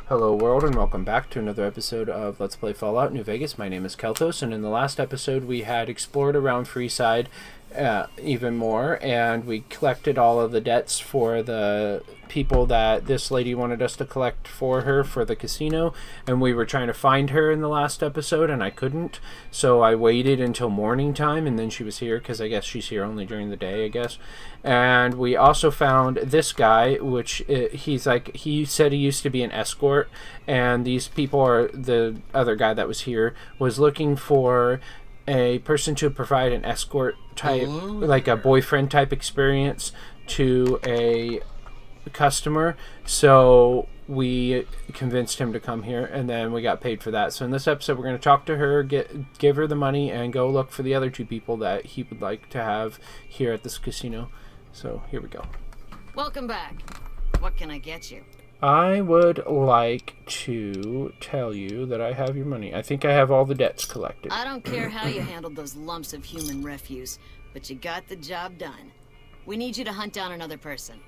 Hello world and welcome back to another episode of Let's Play Fallout New Vegas. My name is Kelthos, and in the last episode we had explored around Freeside even more, and we collected all of the debts for the people that this lady wanted us to collect for her for the casino, and we were trying to find her in the last episode and I couldn't, so I waited until morning time and then she was here because I guess she's here only during the day, I guess. And we also found this guy, which he said he used to be an escort, and these people are the other guy that was here was looking for a person to provide an escort type, like a boyfriend type experience to a customer. So we convinced him to come here, and then we got paid for that. So in this episode, we're going to talk to her, give her the money, and go look for the other two people that he would like to have here at this casino. So here we go. Welcome back. What can I get you? I would like to tell you that I have your money. I think I have all the debts collected. I don't care how you handled those lumps of human refuse, but you got the job done. We need you to hunt down another person.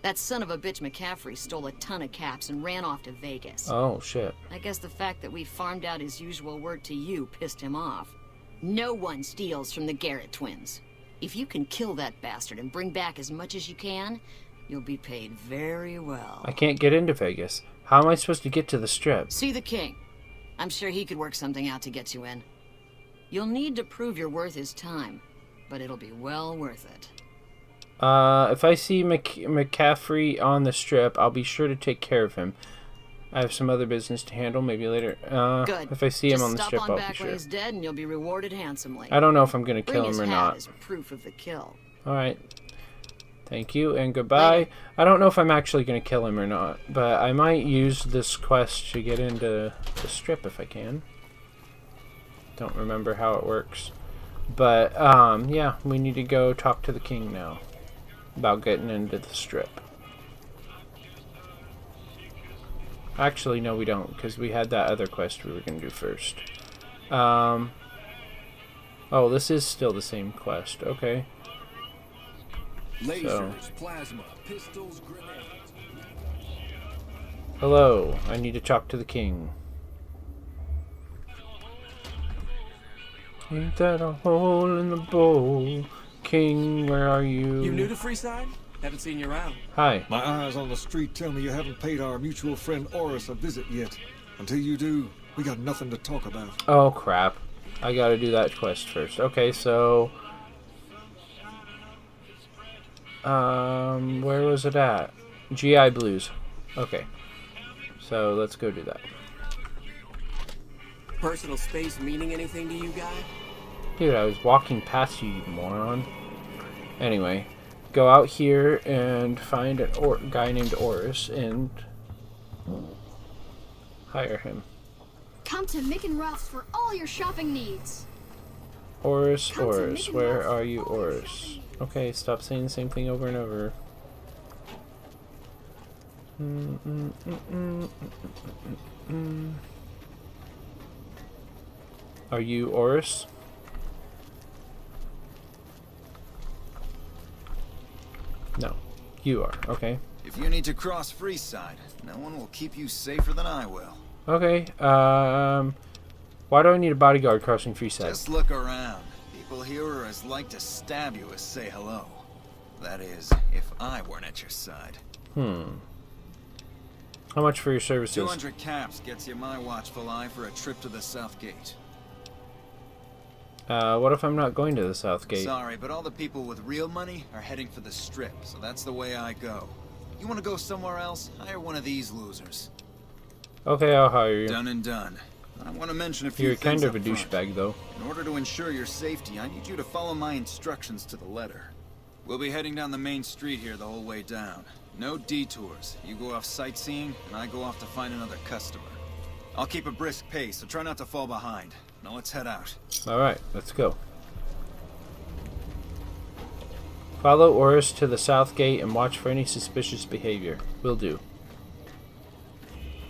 That son of a bitch McCaffrey stole a ton of caps and ran off to Vegas. Oh, shit. I guess the fact that we farmed out his usual work to you pissed him off. No one steals from the Garrett twins. If you can kill that bastard and bring back as much as you can, you'll be paid very well. I can't get into Vegas. How am I supposed to get to the Strip? See the king. I'm sure he could work something out to get you in. You'll need to prove you're worth his time, but it'll be well worth it. If I see McCaffrey on the Strip, I'll be sure to take care of him. I have some other business to handle, maybe later. Good. If I see him on the Strip, I'll be sure. Just stop on back when he's dead, and you'll be rewarded handsomely. I don't know if I'm going to kill him or Bring his not. hat as proof of the kill. All right. Thank you and goodbye. Later. I don't know if I'm actually going to kill him or not, but I might use this quest to get into the Strip if I can. Don't remember how it works. But, yeah, we need to go talk to the king now about getting into the Strip. Actually, no, we don't, because we had that other quest we were going to do first. Oh, this is still the same quest. Okay. Lasers, plasma, pistols, grenades. Hello, I need to talk to the king. Ain't that a hole in the bowl? King, where are you? You new to Freeside? Haven't seen you around. Hi. My eyes on the street tell me you haven't paid our mutual friend Oris a visit yet. Until you do, we got nothing to talk about. Oh, crap. I gotta do that quest first. Okay, so... where was it at? GI Blues. Okay. So, let's go do that. Personal space meaning anything to you, guy? Dude, I was walking past you, you moron. Anyway, go out here and find a guy named Oris and hire him. Come to Mick and Ralph's for all your shopping needs. Oris, Come to Oris, Mick and where Ralph's are you, for all your Oris? shopping needs. Okay, stop saying the same thing over and over. Are you Oris? No, you are. Okay. If you need to cross Freeside, no one will keep you safer than I will. Okay. Why do I need a bodyguard crossing Freeside? Just look around. People here are as like to stab you as say hello. That is, if I weren't at your side. How much for your services? 200 caps gets you my watchful eye for a trip to the South Gate. What if I'm not going to the South Gate? Sorry, but all the people with real money are heading for the Strip, so that's the way I go. You want to go somewhere else? Hire one of these losers. Okay, I'll hire you. Done and done. I want to mention a few You're things kind of a up front. douchebag, though. In order to ensure your safety, I need you to follow my instructions to the letter. We'll be heading down the main street here the whole way down. No detours. You go off sightseeing, and I go off to find another customer. I'll keep a brisk pace, so try not to fall behind. Now let's head out. Alright, let's go. Follow Oris to the South Gate and watch for any suspicious behavior. Will do.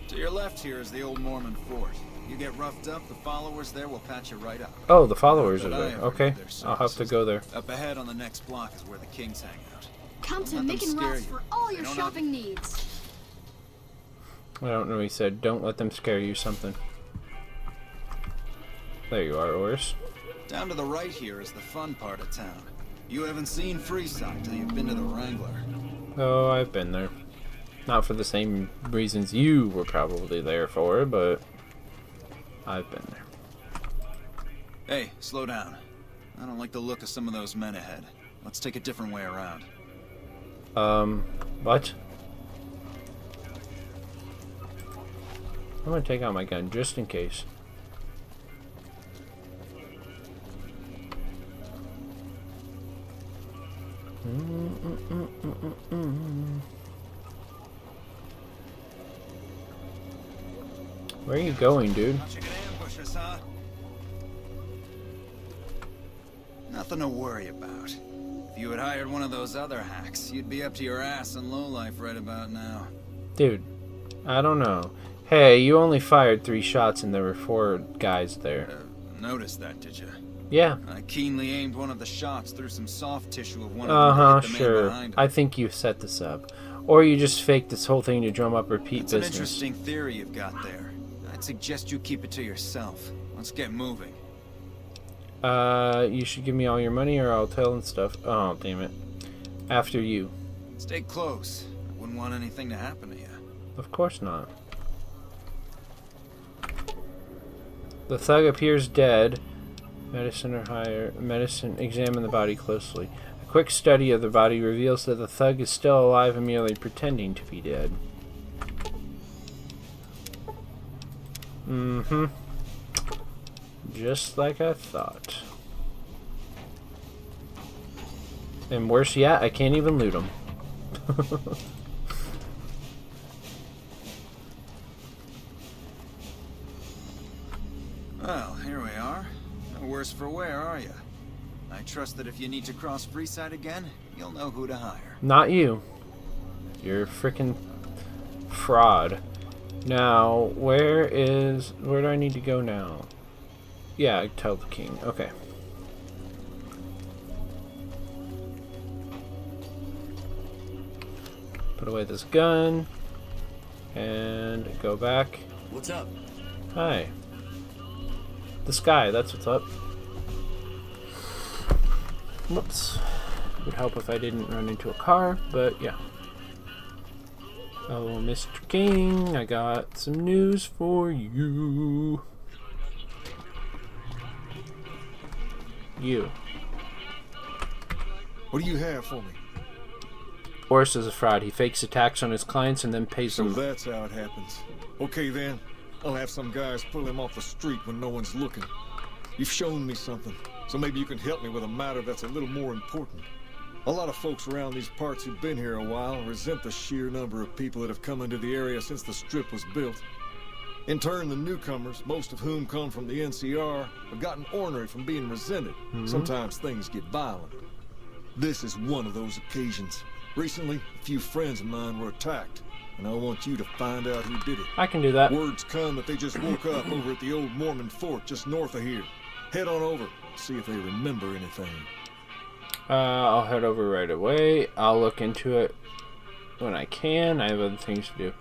To your left here is the old Mormon fort. You get roughed up, the followers there will patch you right up. Oh, the followers are Not that I there. ever Okay, need their I'll have to services. go there. Up ahead on the next block is where the kings hang out. Come to Don't let Mick them and scare Ralph's you. for all They your don't shopping needs. I don't know. He said, "Don't let them scare you." Something. There you are, Oris. Down to the right here is the fun part of town. You haven't seen Freeside till you've been to the Wrangler. Oh, I've been there. Not for the same reasons you were probably there for, but I've been there. Hey, slow down. I don't like the look of some of those men ahead. Let's take a different way around. What? I'm gonna take out my gun just in case. Where are you going, dude? Thought you could ambush us, huh? Nothing to worry about. If you had hired one of those other hacks, you'd be up to your ass in lowlife right about now. Dude, I don't know. Hey, you only fired 3 shots and there were 4 guys there. Noticed that, did you? Yeah. I keenly aimed one of the shots through some soft tissue of one of them to hit the man Sure. behind him. I think you set this up. Or you just faked this whole thing to drum up repeat It's an business. interesting theory you've got there. I'd suggest you keep it to yourself. Let's get moving. You should give me all your money or I'll tell and stuff. Oh, damn it. After you. Stay close. I wouldn't want anything to happen to you. Of course not. The thug appears dead. Medicine or higher. Medicine. Examine the body closely. A quick study of the body reveals that the thug is still alive and merely pretending to be dead. Mm-hmm. Just like I thought. And worse yet, I can't even loot him. Well, here we are. No worse for wear, are you? I trust that if you need to cross Freeside again, you'll know who to hire. Not you. You're a frickin' fraud. Now, where do I need to go now? Yeah, tell the king. Okay. Put away this gun. And go back. What's up? Hi. The sky, that's what's up. Whoops. It would help if I didn't run into a car, but yeah. Oh, Mr. King, I got some news for you. You. What do you have for me? Oris is a fraud. He fakes attacks on his clients and then pays So them. that's how it happens. Okay then, I'll have some guys pull him off the street when no one's looking. You've shown me something, so maybe you can help me with a matter that's a little more important. A lot of folks around these parts who've been here a while resent the sheer number of people that have come into the area since the strip was built. In turn, the newcomers, most of whom come from the NCR, have gotten ornery from being resented. Sometimes things get violent. This is one of those occasions. Recently, a few friends of mine were attacked, and I want you to find out who did it. I can do that. Words come that they just woke up over at the old Mormon fort just north of here. Head on over, see if they remember anything. I'll head over right away. I'll look into it when I can. I have other things to do.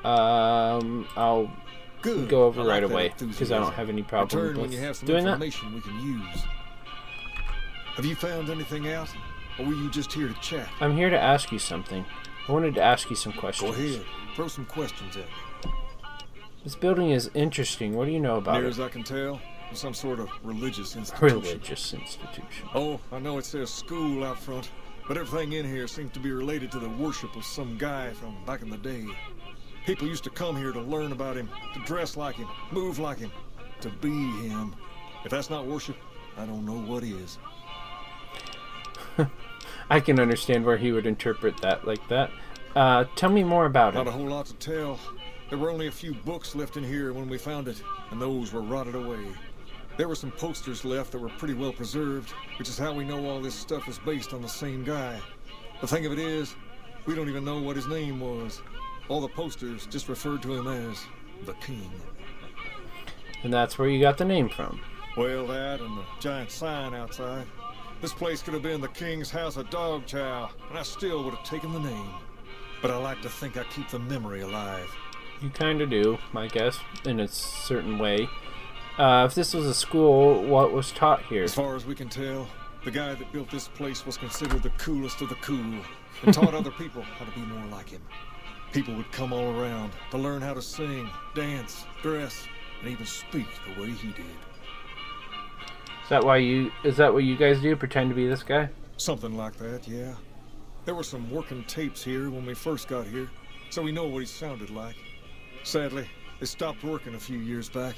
I'll Good. go over I like right that away because I enthusiasm. don't have any problem Return when you have with some doing that. information we can use. Have you found anything out, or were you just here to chat? I'm here to ask you something. I wanted to ask you some Go questions. ahead, throw some questions at me. This building is interesting. What do you know about Near it? as I can tell, it's some sort of religious institution. Religious institution. Oh, I know it says school out front, but everything in here seems to be related to the worship of some guy from back in the day. People used to come here to learn about him, to dress like him, move like him, to be him. If that's not worship, I don't know what is. I can understand where he would interpret that like that. Tell me more about Not it. a whole lot to tell. There were only a few books left in here when we found it, and those were rotted away. There were some posters left that were pretty well preserved, which is how we know all this stuff is based on the same guy. The thing of it is, we don't even know what his name was. All the posters just referred to him as the King. And that's where you got the name from. Well, that and the giant sign outside. This place could have been the King's House of Dog Chow, and I still would have taken the name. But I like to think I keep the memory alive. You kind of do, I guess, in a certain way. If this was a school, what was taught here? As far as we can tell, the guy that built this place was considered the coolest of the cool and taught other people how to be more like him. People would come all around to learn how to sing, dance, dress, and even speak the way he did. Is that what you guys do? Pretend to be this guy? Something like that, yeah. There were some working tapes here when we first got here, so we know what he sounded like. Sadly, they stopped working a few years back,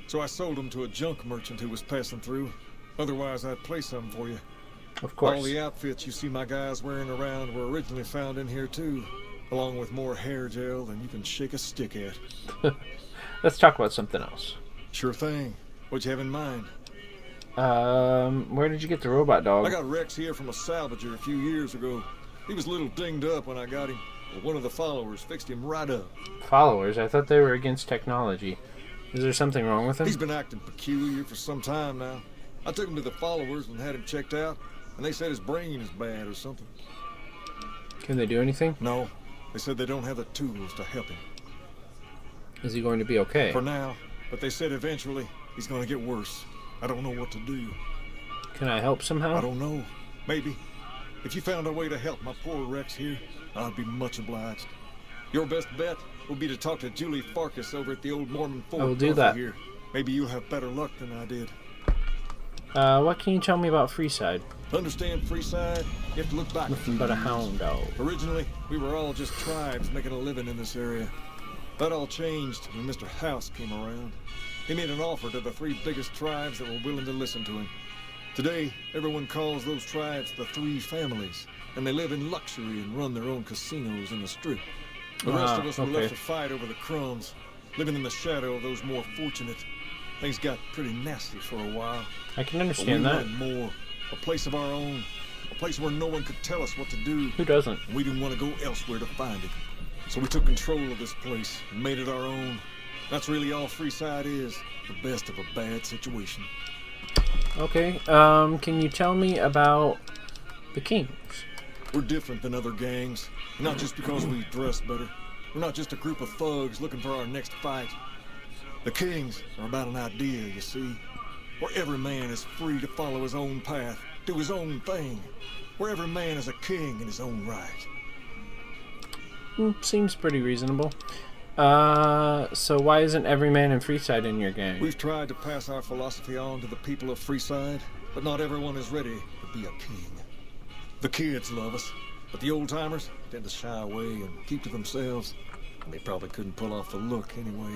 so I sold them to a junk merchant who was passing through. Otherwise, I'd play some for you. Of course. All the outfits you see my guys wearing around were originally found in here too, along with more hair gel than you can shake a stick at. Let's talk about something else. Sure thing. What'd you have in mind? Where did you get the robot dog? I got Rex here from a salvager a few years ago. He was a little dinged up when I got him, but one of the followers fixed him right up. Followers? I thought they were against technology. Is there something wrong with him? He's been acting peculiar for some time now. I took him to the followers and had him checked out, and they said his brain is bad or something. Can they do anything? No, they said they don't have the tools to help him. Is he going to be okay? For now, but they said eventually he's going to get worse. I don't know what to do. Can I help somehow? I don't know. Maybe. If you found a way to help my poor Rex here, I'd be much obliged. Your best bet will be to talk to Julie Farkas over at the old Mormon fort. I will do that. Here. Maybe you'll have better luck than I did. What can you tell me about Freeside? To understand Freeside, you have to look back. Nothing but a hound dog. Originally, we were all just tribes making a living in this area. That all changed when Mr. House came around. He made an offer to the 3 biggest tribes that were willing to listen to him. Today, everyone calls those tribes the 3 families, and they live in luxury and run their own casinos in the strip. The rest of us were left to fight over the crumbs, living in the shadow of those more fortunate. Things got pretty nasty for a while. I can understand that. We wanted more. A place of our own. A place where no one could tell us what to do. Who doesn't? And we didn't want to go elsewhere to find it. So we took control of this place and made it our own. That's really all Freeside is. The best of a bad situation. Okay, can you tell me about the Kings? We're different than other gangs. Not just because we dress better. We're not just a group of thugs looking for our next fight. The Kings are about an idea, you see. Where every man is free to follow his own path, do his own thing. Where every man is a king in his own right. Seems pretty reasonable. So why isn't every man in Freeside in your gang? We've tried to pass our philosophy on to the people of Freeside, but not everyone is ready to be a king. The kids love us, but the old-timers tend to shy away and keep to themselves, and they probably couldn't pull off the look anyway.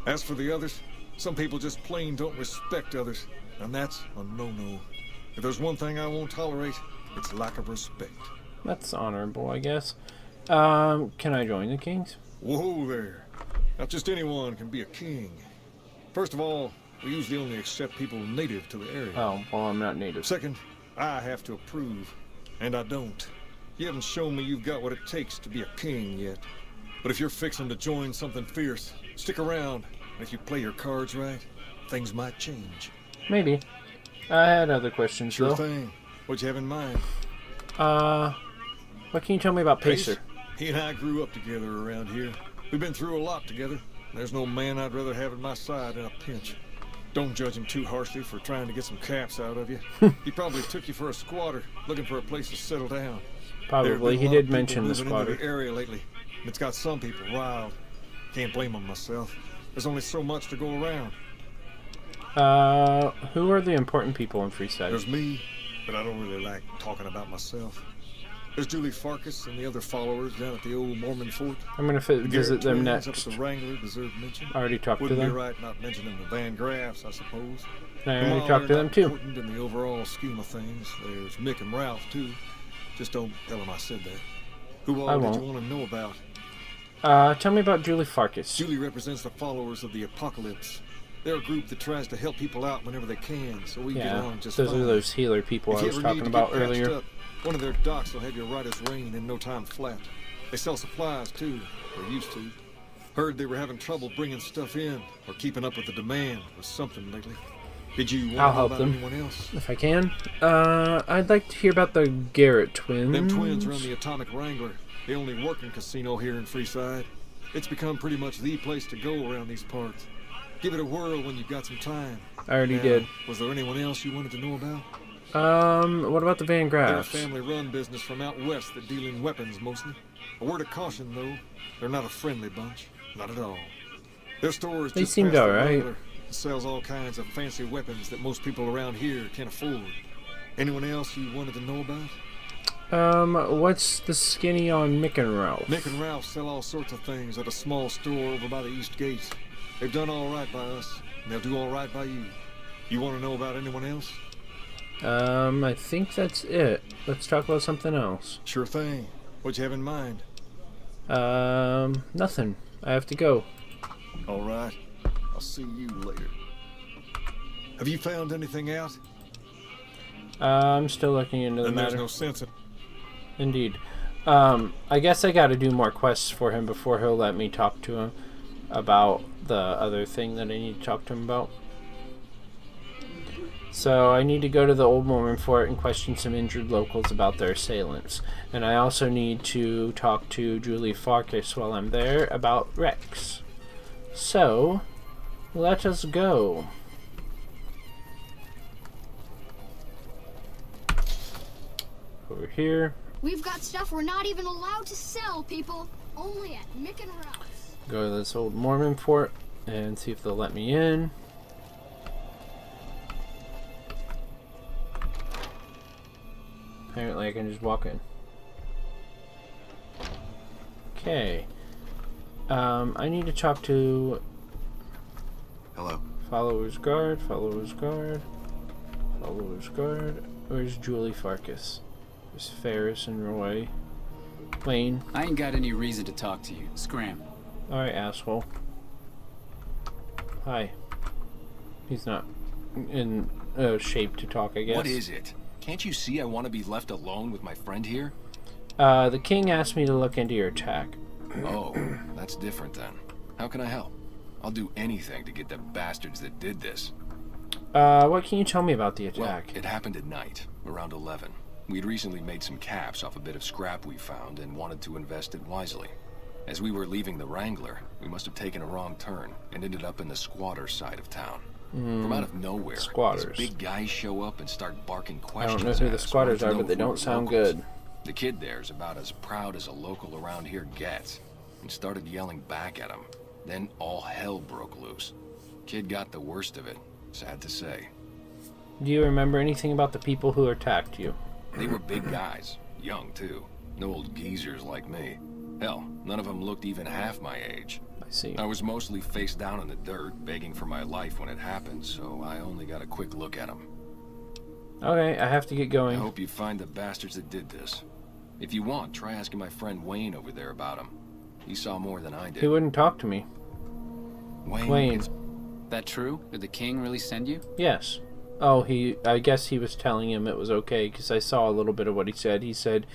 As for the others, some people just plain don't respect others, and that's a no-no. If there's one thing I won't tolerate, it's lack of respect. That's honorable, I guess. Can I join the Kings? Whoa there. Not just anyone can be a king. First of all, we usually only accept people native to the area. Oh, well, I'm not native. Second, I have to approve, and I don't. You haven't shown me you've got what it takes to be a king yet. But if you're fixing to join something fierce, stick around, and if you play your cards right, things might change. Maybe. I had other questions, Sure though. thing. What'd you have in mind? What can you tell me about Pacer? He and I grew up together around here. We've been through a lot together. There's no man I'd rather have at my side in a pinch. Don't judge him too harshly for trying to get some caps out of you. He probably took you for a squatter, looking for a place to settle down. Probably. He did mention the squatter. Into the area lately. It's got some people riled. Can't blame them myself. There's only so much to go around. Who are the important people in Freeside? There's me, but I don't really like talking about myself. There's Julie Farkas and the other followers down at the old Mormon fort. I'm gonna visit them next. Up at the Wrangler deserve mention. I already talked to Wouldn't them. be right not mentioning the Van Graffs, I suppose. I already talked to them too. Important in the overall scheme of things. There's Mick and Ralph too. Just don't tell them I said that. Who all did you want to know about? Tell me about Julie Farkas. Julie represents the followers of the Apocalypse. They're a group that tries to help people out whenever they can, so we get along just fine. Those are those healer people I was talking about earlier. One of their docks will have you right as rain in no time flat. They sell supplies too, or used to. Heard they were having trouble bringing stuff in, or keeping up with the demand, or something lately. Did you want to know about anyone else? If I can. I'd like to hear about the Garrett twins. Them twins run the Atomic Wrangler, the only working casino here in Freeside. It's become pretty much the place to go around these parts. Give it a whirl when you've got some time. I already did. Was there anyone else you wanted to know about? What about the Van They're a Graffs? family-run business from out west that deal in weapons mostly. A word of caution, though. They're not a friendly bunch. Not at all. Their store is They just seemed past the alright. Wrangler. It sells all kinds of fancy weapons that most people around here can't afford. Anyone else you wanted to know about? What's the skinny on Mick and Ralph? Nick and Ralph sell all sorts of things at a small store over by the East Gate. They've done all right by us, and they'll do all right by you. You want to know about anyone else? I think that's it. Let's talk about something else. Sure thing. What you have in mind? Nothing. I have to go. All right. I'll see you later. Have you found anything out? I'm still looking into the Then there's matter. no sense in... Indeed. I guess I gotta do more quests for him before he'll let me talk to him about the other thing that I need to talk to him about. So I need to go to the Old Mormon Fort and question some injured locals about their assailants. And I also need to talk to Julie Farkas while I'm there about Rex. So, let us go. Over here. We've got stuff we're not even allowed to sell, people. Only at Mick and Ralph's. Go to this Old Mormon Fort and see if they'll let me in. Apparently I can just walk in. Okay. I need to talk to Hello. Followers Guard, Followers Guard, Followers Guard. Where's Julie Farkas? There's Ferris and Roy. Wayne. I ain't got any reason to talk to you. Scram. Alright, asshole. Hi. He's not in shape to talk, I guess. What is it? Can't you see I want to be left alone with my friend here? The king asked me to look into your attack. Oh, that's different then. How can I help? I'll do anything to get the bastards that did this. What can you tell me about the Well, attack? it happened at night, around 11. We'd recently made some caps off a bit of scrap we found and wanted to invest it wisely. As we were leaving the Wrangler, we must have taken a wrong turn and ended up in the squatter side of town. From out of nowhere, Squatters. these big guys show up and start barking I questions. don't know who at the us, squatters wanting to are, know but they if we don't were sound locals. good. The kid there's about as proud as a local around here gets, and started yelling back at him. Then all hell broke loose. Kid got the worst of it, sad to say. Do you remember anything about the people who attacked you? They were big guys, young too. No old geezers like me. Hell, none of them looked even half my age. I see. I was mostly face down in the dirt, begging for my life when it happened, so I only got a quick look at them. Okay, I have to get I going. hope you find the bastards that did this. If you want, try asking my friend Wayne over there about him. He saw more than I did. He wouldn't talk to me. Wayne. it's- That true? Did the king really send you? Yes. Oh, I guess he was telling him it was okay, because I saw a little bit of what he said. He said,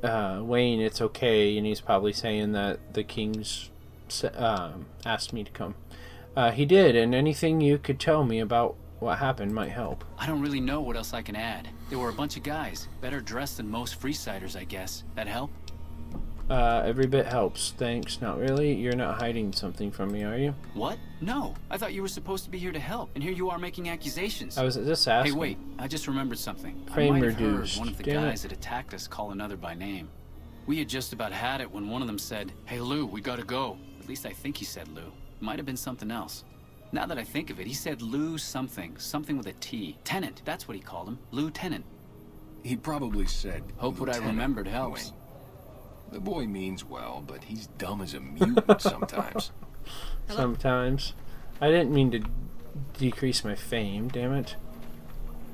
Wayne, it's okay, and he's probably saying that the king's asked me to come. He did, and anything you could tell me about what happened might help. I don't really know what else I can add. There were a bunch of guys, better dressed than most Freesiders, I guess. That help? Every bit helps. Thanks. Not really. You're not hiding something from me, are you? What? No. I thought you were supposed to be here to help, and here you are making accusations. I was just asking. Hey, wait. I just remembered something. Frame I might have reduced. heard one of the Damn it. guys that attacked us call another by name. We had just about had it when one of them said, "Hey, Lou, we gotta go." At least I think he said Lou. Might have been something else. Now that I think of it, he said Lou something. Something with a T. Tennant. That's what he called him. Lieutenant. He probably said, Hope what I "Lieutenant remembered helps." Wayne." The boy means well, but he's dumb as a mutant sometimes. Sometimes. I didn't mean to decrease my fame, damn it.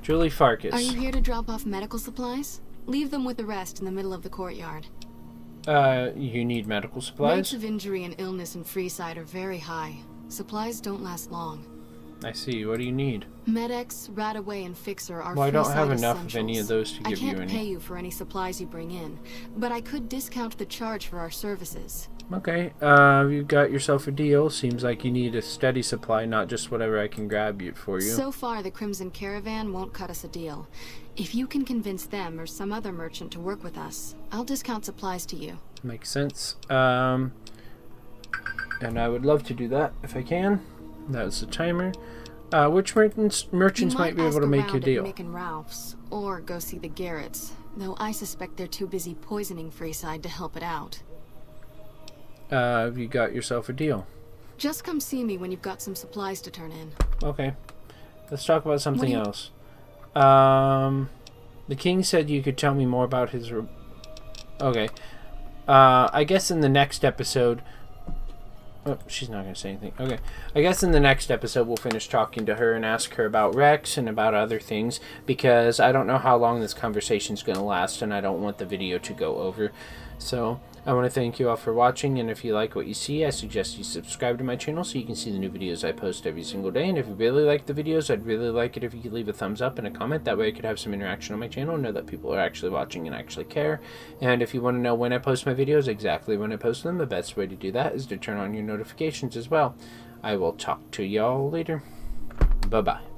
Julie Farkas. Are you here to drop off medical supplies? Leave them with the rest in the middle of the courtyard. You need medical supplies? Rates of injury and illness in Freeside are very high. Supplies don't last long. I see. What do you need? Medex, Radaway, and Fixer are Well, I don't have Freeside enough of any of essentials. those to give you I can't any. pay you for any supplies you bring in, but I could discount the charge for our services. Okay, you've got yourself a deal. Seems like you need a steady supply, not just whatever I can grab you for you. So far, the Crimson Caravan won't cut us a deal. If you can convince them or some other merchant to work with us, I'll discount supplies to you. Makes sense. And I would love to do that if I can. That's the timer. Which merchants might be able to make you a deal? Mick and Ralph's, or go see the Garretts, though I suspect they're too busy poisoning Freeside to help it out. Have you got yourself a deal? Just come see me when you've got some supplies to turn in. Okay. Let's talk about something else. The king said you could tell me more about his... Okay. I guess in the next episode... Oh, she's not going to say anything. Okay. I guess in the next episode we'll finish talking to her and ask her about Rex and about other things, because I don't know how long this conversation's going to last and I don't want the video to go over. So, I want to thank you all for watching, and if you like what you see, I suggest you subscribe to my channel so you can see the new videos I post every single day. And if you really like the videos, I'd really like it if you could leave a thumbs up and a comment. That way I could have some interaction on my channel and know that people are actually watching and actually care. And if you want to know when I post my videos, exactly when I post them, the best way to do that is to turn on your notifications as well. I will talk to y'all later. Bye-bye.